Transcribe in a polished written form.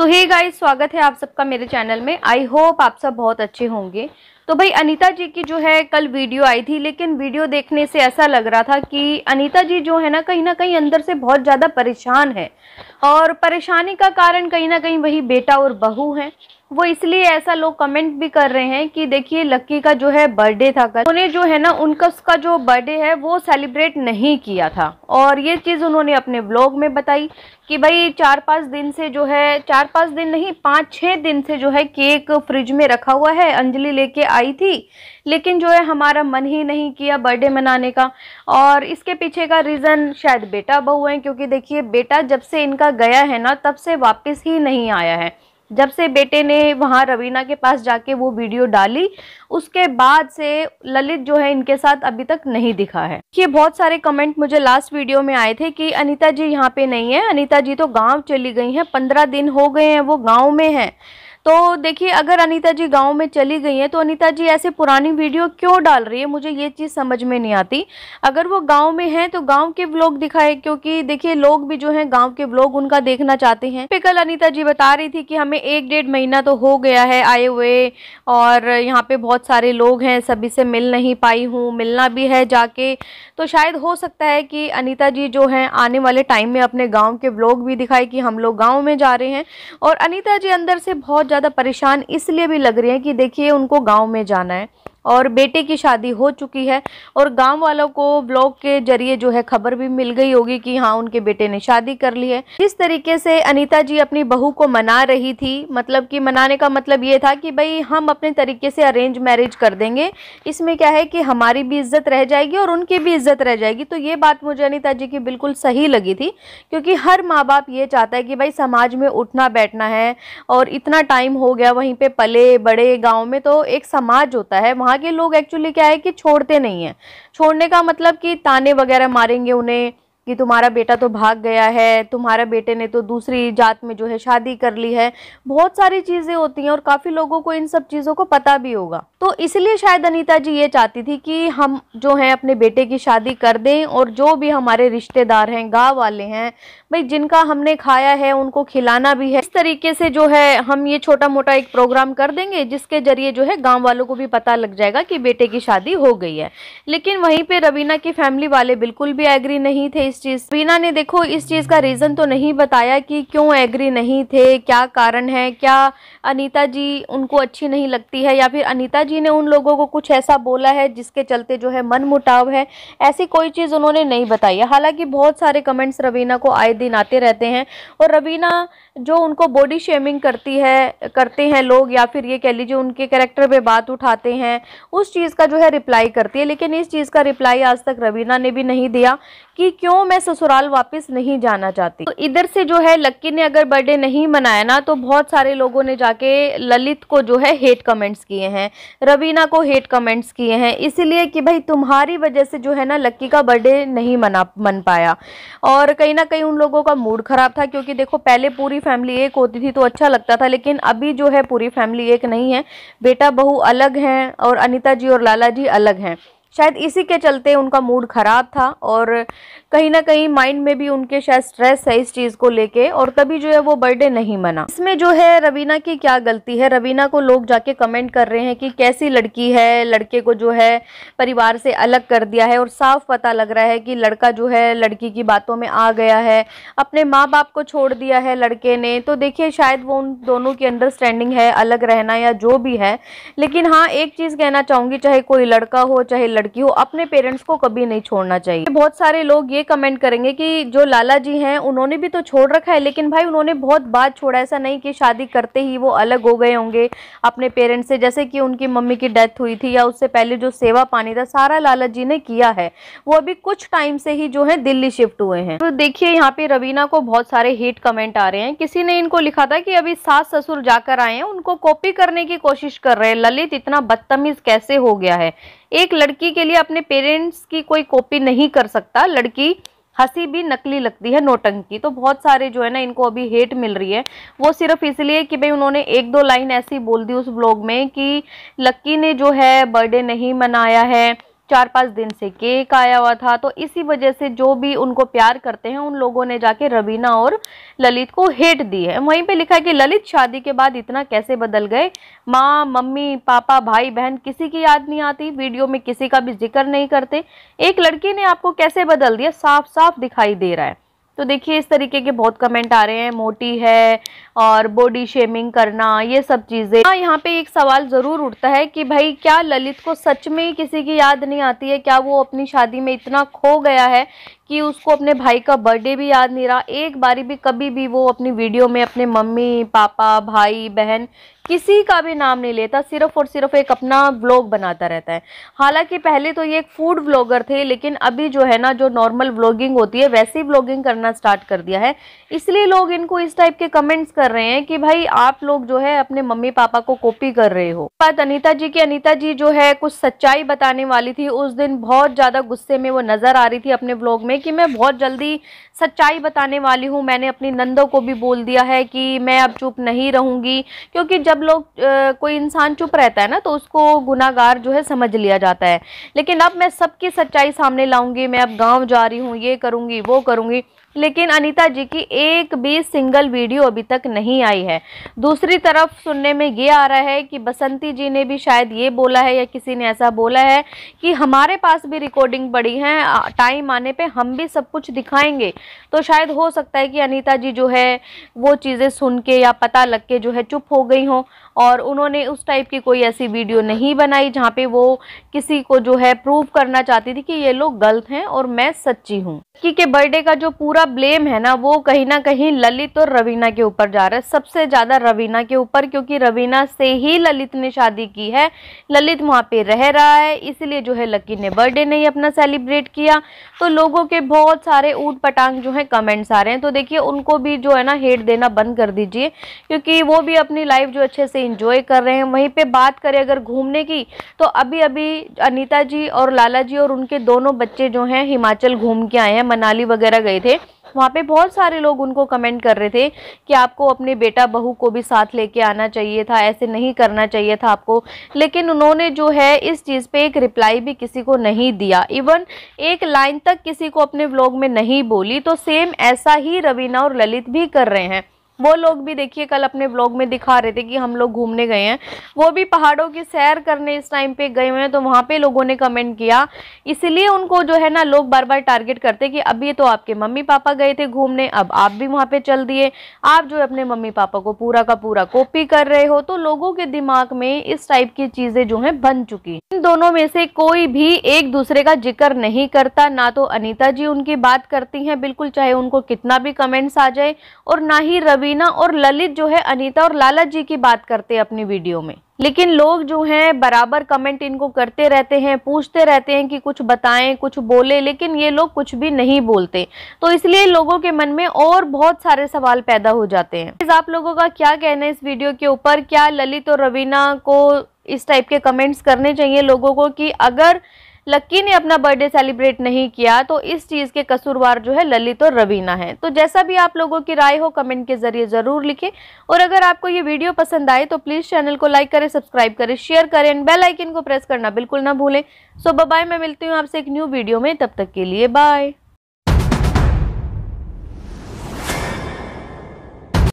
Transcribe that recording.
तो hey guys, स्वागत है आप सबका मेरे चैनल में। आई होप आप सब बहुत अच्छे होंगे। तो भाई अनीता जी की जो है कल वीडियो आई थी, लेकिन वीडियो देखने से ऐसा लग रहा था कि अनीता जी जो है ना कहीं अंदर से बहुत ज़्यादा परेशान है। और परेशानी का कारण कहीं ना कहीं वही बेटा और बहू हैं। वो इसलिए ऐसा लोग कमेंट भी कर रहे हैं कि देखिए लक्की का जो है बर्थडे था कल, उन्होंने जो है ना उनका उसका जो बर्थडे है वो सेलिब्रेट नहीं किया था। और ये चीज़ उन्होंने अपने व्लॉग में बताई कि भाई 4-5 दिन से जो है, 4-5 दिन नहीं 5-6 दिन से जो है केक फ्रिज में रखा हुआ है। अंजलि लेके आई थी, लेकिन जो है हमारा मन ही नहीं किया बर्थडे मनाने का। और इसके पीछे का रीज़न शायद बेटा बहू है, क्योंकि देखिए बेटा जब से इनका गया है ना तब से वापस ही नहीं आया है। जब से बेटे ने वहाँ रवीना के पास जाके वो वीडियो डाली, उसके बाद से ललित जो है इनके साथ अभी तक नहीं दिखा है। ये बहुत सारे कमेंट मुझे लास्ट वीडियो में आए थे कि अनीता जी यहाँ पे नहीं है, अनीता जी तो गांव चली गई हैं, 15 दिन हो गए हैं वो गांव में हैं। तो देखिए अगर अनीता जी गांव में चली गई हैं तो अनीता जी ऐसे पुरानी वीडियो क्यों डाल रही है, मुझे ये चीज़ समझ में नहीं आती। अगर वो गांव में हैं तो गांव के व्लॉग दिखाए, क्योंकि देखिए लोग भी जो हैं गांव के व्लॉग उनका देखना चाहते हैं। कल अनीता जी बता रही थी कि हमें 1-1.5 महीना तो हो गया है आए हुए, और यहाँ पे बहुत सारे लोग हैं, सभी से मिल नहीं पाई हूँ, मिलना भी है जाके। तो शायद हो सकता है कि अनीता जी जो हैं आने वाले टाइम में अपने गाँव के व्लॉग भी दिखाए कि हम लोग गाँव में जा रहे हैं। और अनीता जी अंदर से बहुत ज़्यादा परेशान इसलिए भी लग रही है कि देखिए उनको गांव में जाना है और बेटे की शादी हो चुकी है, और गांव वालों को ब्लॉग के जरिए जो है खबर भी मिल गई होगी कि हाँ उनके बेटे ने शादी कर ली है। जिस तरीके से अनीता जी अपनी बहू को मना रही थी, मतलब कि मनाने का मतलब ये था कि भाई हम अपने तरीके से अरेंज मैरिज कर देंगे, इसमें क्या है कि हमारी भी इज्जत रह जाएगी और उनकी भी इज्जत रह जाएगी। तो ये बात मुझे अनीता जी की बिल्कुल सही लगी थी, क्योंकि हर माँ बाप ये चाहता है कि भाई समाज में उठना बैठना है, और इतना टाइम हो गया वहीं पे पले बड़े गाँव में, तो एक समाज होता है। वहाँ के लोग एक्चुअली क्या है कि छोड़ते नहीं है। छोड़ने का मतलब कि ताने वगैरह मारेंगे उन्हें कि तुम्हारा बेटा तो भाग गया है, तुम्हारे बेटे ने तो दूसरी जात में जो है शादी कर ली है। बहुत सारी चीज़ें होती हैं और काफ़ी लोगों को इन सब चीज़ों को पता भी होगा। तो इसलिए शायद अनीता जी ये चाहती थी कि हम जो हैं अपने बेटे की शादी कर दें, और जो भी हमारे रिश्तेदार हैं, गाँव वाले हैं, भाई जिनका हमने खाया है उनको खिलाना भी है। इस तरीके से जो है हम ये छोटा मोटा एक प्रोग्राम कर देंगे, जिसके जरिए जो है गाँव वालों को भी पता लग जाएगा कि बेटे की शादी हो गई है। लेकिन वहीं पर रवीना की फैमिली वाले बिल्कुल भी एग्री नहीं थे इस चीज़। रवीना ने देखो इस चीज़ का रीज़न तो नहीं बताया कि क्यों एग्री नहीं थे, क्या कारण है, क्या अनीता जी उनको अच्छी नहीं लगती है, या फिर अनीता जी ने उन लोगों को कुछ ऐसा बोला है जिसके चलते जो है मनमुटाव है। ऐसी कोई चीज़ उन्होंने नहीं बताई है। हालांकि बहुत सारे कमेंट्स रवीना को आए दिन आते रहते हैं, और रवीना जो उनको बॉडी शेमिंग करते हैं लोग, या फिर ये कह लीजिए उनके कैरेक्टर पे बात उठाते हैं, उस चीज़ का जो है रिप्लाई करती है। लेकिन इस चीज़ का रिप्लाई आज तक रवीना ने भी नहीं दिया कि क्यों मैं ससुराल वापस नहीं जाना चाहती। तो इधर से जो है लक्की ने अगर बर्थडे नहीं मनाया ना, तो बहुत सारे लोगों ने जाके ललित को जो है हेट कमेंट्स किए हैं, रवीना को हेट कमेंट्स किए हैं, इसलिए कि भाई तुम्हारी वजह से जो है ना लक्की का बर्थडे नहीं मन पाया। और कहीं ना कहीं उन लोगों का मूड खराब था, क्योंकि देखो पहले पूरी फैमिली एक होती थी तो अच्छा लगता था, लेकिन अभी जो है पूरी फैमिली एक नहीं है, बेटा बहू अलग हैं और अनीता जी और लाला जी अलग हैं। शायद इसी के चलते उनका मूड खराब था, और कहीं ना कहीं माइंड में भी उनके शायद स्ट्रेस है इस चीज़ को लेके, और तभी जो है वो बर्थडे नहीं मना। इसमें जो है रवीना की क्या गलती है? रवीना को लोग जाके कमेंट कर रहे हैं कि कैसी लड़की है, लड़के को जो है परिवार से अलग कर दिया है, और साफ पता लग रहा है कि लड़का जो है लड़की की बातों में आ गया है, अपने माँ बाप को छोड़ दिया है लड़के ने। तो देखिए शायद वो उन दोनों की अंडरस्टैंडिंग है, अलग रहना या जो भी है। लेकिन हाँ एक चीज़ कहना चाहूँगी, चाहे कोई लड़का हो चाहे लड़की हो, अपने पेरेंट्स को कभी नहीं छोड़ना चाहिए। बहुत सारे लोग ये कमेंट करेंगे कि जो लाला जी हैं उन्होंने भी तो छोड़ रखा है, लेकिन भाई उन्होंने बहुत बाद छोड़ा, ऐसा नहीं कि शादी करते ही वो अलग हो गए होंगे अपने पेरेंट्स से। जैसे कि उनकी मम्मी की डेथ हुई थी, या उससे पहले जो सेवा पानी था सारा लाला जी ने किया है। वो अभी कुछ टाइम से ही जो है दिल्ली शिफ्ट हुए हैं। तो देखिए यहाँ पे रवीना को बहुत सारे हेट कमेंट आ रहे हैं। किसी ने इनको लिखा था कि अभी सास ससुर जाकर आए हैं, उनको कॉपी करने की कोशिश कर रहे हैं। ललित इतना बदतमीज कैसे हो गया है? एक लड़की के लिए अपने पेरेंट्स की कोई कॉपी नहीं कर सकता। लड़की हंसी भी नकली लगती है, नौटंकी। तो बहुत सारे जो है ना इनको अभी हेट मिल रही है, वो सिर्फ इसलिए कि भाई उन्होंने 1-2 लाइन ऐसी बोल दी उस ब्लॉग में कि लक्की ने जो है बर्थडे नहीं मनाया है, 4-5 दिन से केक आया हुआ था। तो इसी वजह से जो भी उनको प्यार करते हैं उन लोगों ने जाके रवीना और ललित को हेट दी है। वहीं पे लिखा है कि ललित शादी के बाद इतना कैसे बदल गए, माँ मम्मी पापा भाई बहन किसी की याद नहीं आती, वीडियो में किसी का भी जिक्र नहीं करते, एक लड़की ने आपको कैसे बदल दिया, साफ साफ दिखाई दे रहा है। तो देखिए इस तरीके के बहुत कमेंट आ रहे हैं, मोटी है और बॉडी शेमिंग करना, ये सब चीज़ें। हाँ, यहाँ पे एक सवाल ज़रूर उठता है कि भाई क्या ललित को सच में ही किसी की याद नहीं आती है? क्या वो अपनी शादी में इतना खो गया है कि उसको अपने भाई का बर्थडे भी याद नहीं रहा? एक बारी भी कभी भी वो अपनी वीडियो में अपने मम्मी पापा भाई बहन किसी का भी नाम नहीं लेता, सिर्फ और सिर्फ एक अपना व्लॉग बनाता रहता है। हालांकि पहले तो ये एक फूड व्लॉगर थे, लेकिन अभी जो है ना, जो नॉर्मल व्लॉगिंग होती है वैसी व्लॉगिंग करना स्टार्ट कर दिया है। इसलिए लोग इनको इस टाइप के कमेंट्स कर रहे हैं कि भाई आप लोग जो है अपने मम्मी पापा को कॉपी कर रहे हो। बात अनीता जी की, अनीता जी जो है कुछ सच्चाई बताने वाली थी, उस दिन बहुत ज़्यादा गुस्से में वो नज़र आ रही थी अपने व्लॉग में कि मैं बहुत जल्दी सच्चाई बताने वाली हूँ। मैंने अपनी नंदों को भी बोल दिया है कि मैं अब चुप नहीं रहूँगी, क्योंकि जब लोग कोई इंसान चुप रहता है ना तो उसको गुनाहगार जो है समझ लिया जाता है। लेकिन अब मैं सबकी सच्चाई सामने लाऊंगी, मैं अब गांव जा रही हूँ, ये करूँगी वो करूँगी। लेकिन अनीता जी की एक भी सिंगल वीडियो अभी तक नहीं आई है। दूसरी तरफ सुनने में ये आ रहा है कि बसंती जी ने भी शायद ये बोला है या किसी ने ऐसा बोला है कि हमारे पास भी रिकॉर्डिंग पड़ी है, टाइम आने पे हम भी सब कुछ दिखाएंगे। तो शायद हो सकता है कि अनीता जी जो है वो चीज़ें सुन के या पता लग के जो है चुप हो गई हों और उन्होंने उस टाइप की कोई ऐसी वीडियो नहीं बनाई जहाँ पे वो किसी को जो है प्रूव करना चाहती थी कि ये लोग गलत हैं और मैं सच्ची हूँ। के बर्थडे का जो पूरा ब्लेम है ना वो कहीं ना कहीं ललित और रवीना के ऊपर जा रहा है, सबसे ज्यादा रवीना के ऊपर, क्योंकि रवीना से ही ललित ने शादी की है, ललित वहाँ पे रह रहा है, इसलिए जो है लकी ने बर्थडे नहीं अपना सेलिब्रेट किया। तो लोगों के बहुत सारे ऊट पटांग जो है कमेंट्स आ रहे हैं। तो देखिए उनको भी जो है ना हेट देना बंद कर दीजिए, क्योंकि वो भी अपनी लाइफ जो अच्छे से एंजॉय कर रहे हैं। वहीं पे बात करें अगर घूमने की, तो अभी अभी अनीता जी और लाला जी और उनके दोनों बच्चे जो हैं हिमाचल घूम के आए हैं, मनाली वगैरह गए थे। वहाँ पे बहुत सारे लोग उनको कमेंट कर रहे थे कि आपको अपने बेटा बहू को भी साथ लेके आना चाहिए था, ऐसे नहीं करना चाहिए था आपको। लेकिन उन्होंने जो है इस चीज़ पे एक रिप्लाई भी किसी को नहीं दिया, इवन एक लाइन तक किसी को अपने व्लॉग में नहीं बोली। तो सेम ऐसा ही रवीना और ललित भी कर रहे हैं। वो लोग भी देखिए कल अपने व्लॉग में दिखा रहे थे कि हम लोग घूमने गए हैं, वो भी पहाड़ों की सैर करने इस टाइम पे गए हुए हैं। तो वहाँ पे लोगों ने कमेंट किया, इसलिए उनको जो है ना लोग बार बार टारगेट करते कि अब ये तो आपके मम्मी पापा गए थे घूमने, अब आप भी वहाँ पे चल दिए, आप जो अपने मम्मी पापा को पूरा का पूरा कॉपी कर रहे हो। तो लोगों के दिमाग में इस टाइप की चीजें जो है बन चुकी। इन दोनों में से कोई भी एक दूसरे का जिक्र नहीं करता, ना तो अनीता जी उनकी बात करती हैं बिल्कुल, चाहे उनको कितना भी कमेंट्स आ जाए, और ना ही रवीना और ललित जो है अनीता और लाला जी की बात करते हैं अपनी वीडियो में। लेकिन लोग जो हैं बराबर कमेंट इनको करते रहते हैं, पूछते रहते हैं कि कुछ बताएं कुछ बोले, लेकिन ये लोग कुछ भी नहीं बोलते। तो इसलिए लोगों के मन में और बहुत सारे सवाल पैदा हो जाते हैं। आप लोगों का क्या कहना है इस वीडियो के ऊपर? क्या ललित और रवीना को इस टाइप के कमेंट्स करने चाहिए लोगों को कि अगर लक्की ने अपना बर्थडे सेलिब्रेट नहीं किया तो इस चीज़ के कसूरवार जो है ललित और रवीना है? तो जैसा भी आप लोगों की राय हो कमेंट के जरिए ज़रूर लिखें। और अगर आपको ये वीडियो पसंद आए तो प्लीज़ चैनल को लाइक करें, सब्सक्राइब करें, शेयर करें एंड बेल आइकन को प्रेस करना बिल्कुल ना भूलें। सो बाय, मैं मिलती हूँ आपसे एक न्यू वीडियो में, तब तक के लिए बाय।